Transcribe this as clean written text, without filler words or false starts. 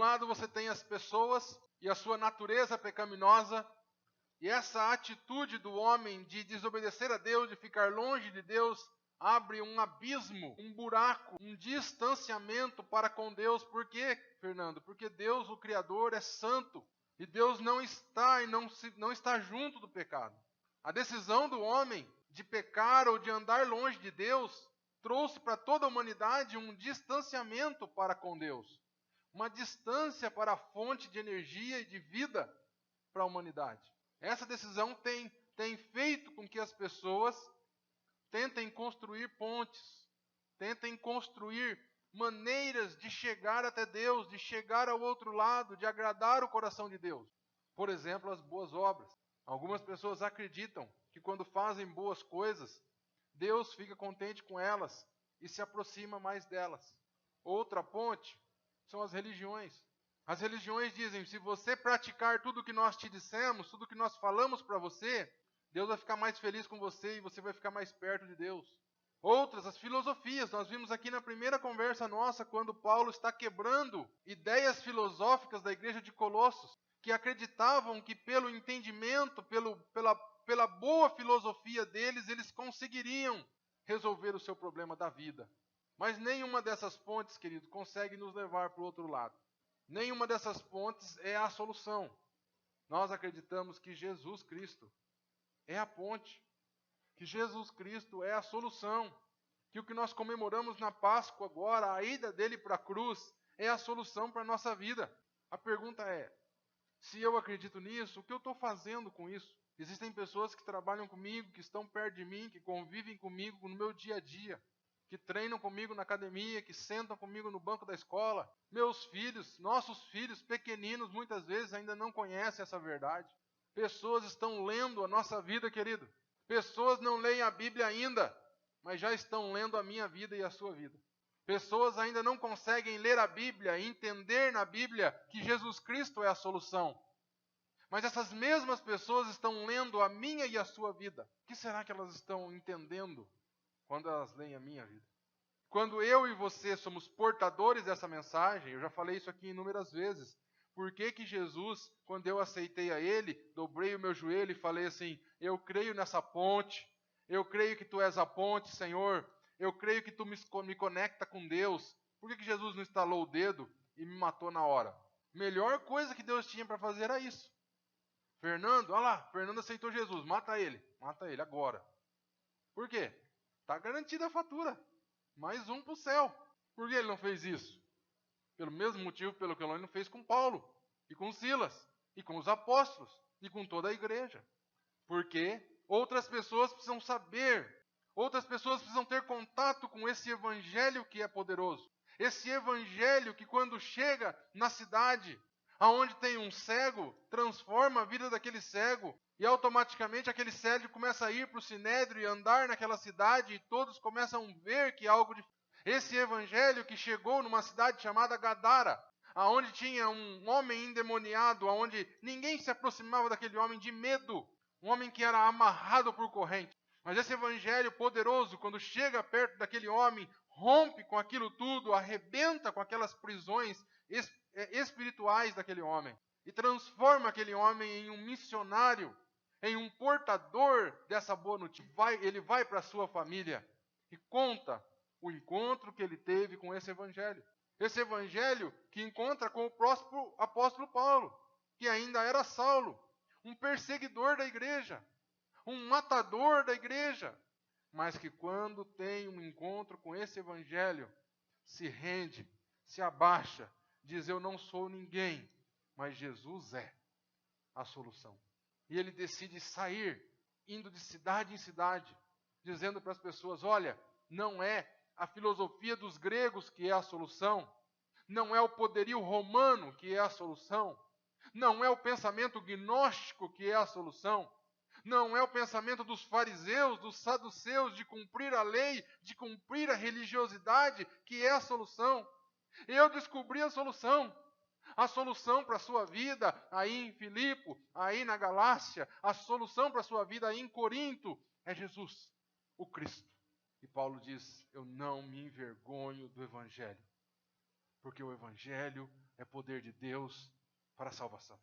lado você tem as pessoas e a sua natureza pecaminosa, e essa atitude do homem de desobedecer a Deus, de ficar longe de Deus, abre um abismo, um buraco, um distanciamento para com Deus. Por quê, Fernando? Porque Deus, o Criador, é santo. E Deus não está junto do pecado. A decisão do homem de pecar ou de andar longe de Deus trouxe para toda a humanidade um distanciamento para com Deus. Uma distância para a fonte de energia e de vida para a humanidade. Essa decisão tem feito com que as pessoas tentem construir pontes, tentem construir maneiras de chegar até Deus, de chegar ao outro lado, de agradar o coração de Deus. Por exemplo, as boas obras. Algumas pessoas acreditam que quando fazem boas coisas, Deus fica contente com elas e se aproxima mais delas. Outra ponte são as religiões. As religiões dizem, se você praticar tudo o que nós te dissemos, tudo o que nós falamos para você, Deus vai ficar mais feliz com você e você vai ficar mais perto de Deus. Outras, as filosofias. Nós vimos aqui na primeira conversa nossa, quando Paulo está quebrando ideias filosóficas da igreja de Colossos, que acreditavam que pelo entendimento, pela boa filosofia deles, eles conseguiriam resolver o seu problema da vida. Mas nenhuma dessas pontes, querido, consegue nos levar para o outro lado. Nenhuma dessas pontes é a solução. Nós acreditamos que Jesus Cristo é a ponte, que Jesus Cristo é a solução, que o que nós comemoramos na Páscoa agora, a ida dele para a cruz, é a solução para a nossa vida. A pergunta é, se eu acredito nisso, o que eu estou fazendo com isso? Existem pessoas que trabalham comigo, que estão perto de mim, que convivem comigo no meu dia a dia, que treinam comigo na academia, que sentam comigo no banco da escola. Meus filhos, nossos filhos pequeninos, muitas vezes ainda não conhecem essa verdade. Pessoas estão lendo a nossa vida, querido. Pessoas não leem a Bíblia ainda, mas já estão lendo a minha vida e a sua vida. Pessoas ainda não conseguem ler a Bíblia e entender na Bíblia que Jesus Cristo é a solução. Mas essas mesmas pessoas estão lendo a minha e a sua vida. O que será que elas estão entendendo quando elas leem a minha vida? Quando eu e você somos portadores dessa mensagem, eu já falei isso aqui inúmeras vezes, por que Jesus, quando eu aceitei a Ele, dobrei o meu joelho e falei assim, eu creio nessa ponte, eu creio que Tu és a ponte, Senhor, eu creio que Tu me conecta com Deus. Por que Jesus não estalou o dedo e me matou na hora? Melhor coisa que Deus tinha para fazer era isso. Fernando, olha lá, Fernando aceitou Jesus, mata ele agora. Por quê? Está garantida a fatura, mais um para o céu. Por que ele não fez isso? Pelo mesmo motivo pelo que ele não fez com Paulo, e com Silas, e com os apóstolos, e com toda a igreja. Porque outras pessoas precisam saber, outras pessoas precisam ter contato com esse evangelho que é poderoso. Esse evangelho que quando chega na cidade, aonde tem um cego, transforma a vida daquele cego, e automaticamente aquele cego começa a ir para o sinédrio e andar naquela cidade, e todos começam a ver que algo diferente. Esse evangelho que chegou numa cidade chamada Gadara, aonde tinha um homem endemoniado, aonde ninguém se aproximava daquele homem de medo, um homem que era amarrado por corrente. Mas esse evangelho poderoso, quando chega perto daquele homem, rompe com aquilo tudo, arrebenta com aquelas prisões espirituais daquele homem e transforma aquele homem em um missionário, em um portador dessa boa notícia. Ele vai para a sua família e conta o encontro que ele teve com esse evangelho. Esse evangelho que encontra com o próximo apóstolo Paulo, que ainda era Saulo, um perseguidor da igreja, um matador da igreja, mas que quando tem um encontro com esse evangelho, se rende, se abaixa, diz, eu não sou ninguém, mas Jesus é a solução. E ele decide sair, indo de cidade em cidade, dizendo para as pessoas, olha, não é a filosofia dos gregos que é a solução, não é o poderio romano que é a solução, não é o pensamento gnóstico que é a solução, não é o pensamento dos fariseus, dos saduceus, de cumprir a lei, de cumprir a religiosidade que é a solução. Eu descobri a solução para a sua vida aí em Filipe, aí na Galácia, a solução para a sua vida aí em Corinto é Jesus, o Cristo. E Paulo diz, eu não me envergonho do Evangelho, porque o Evangelho é poder de Deus para a salvação.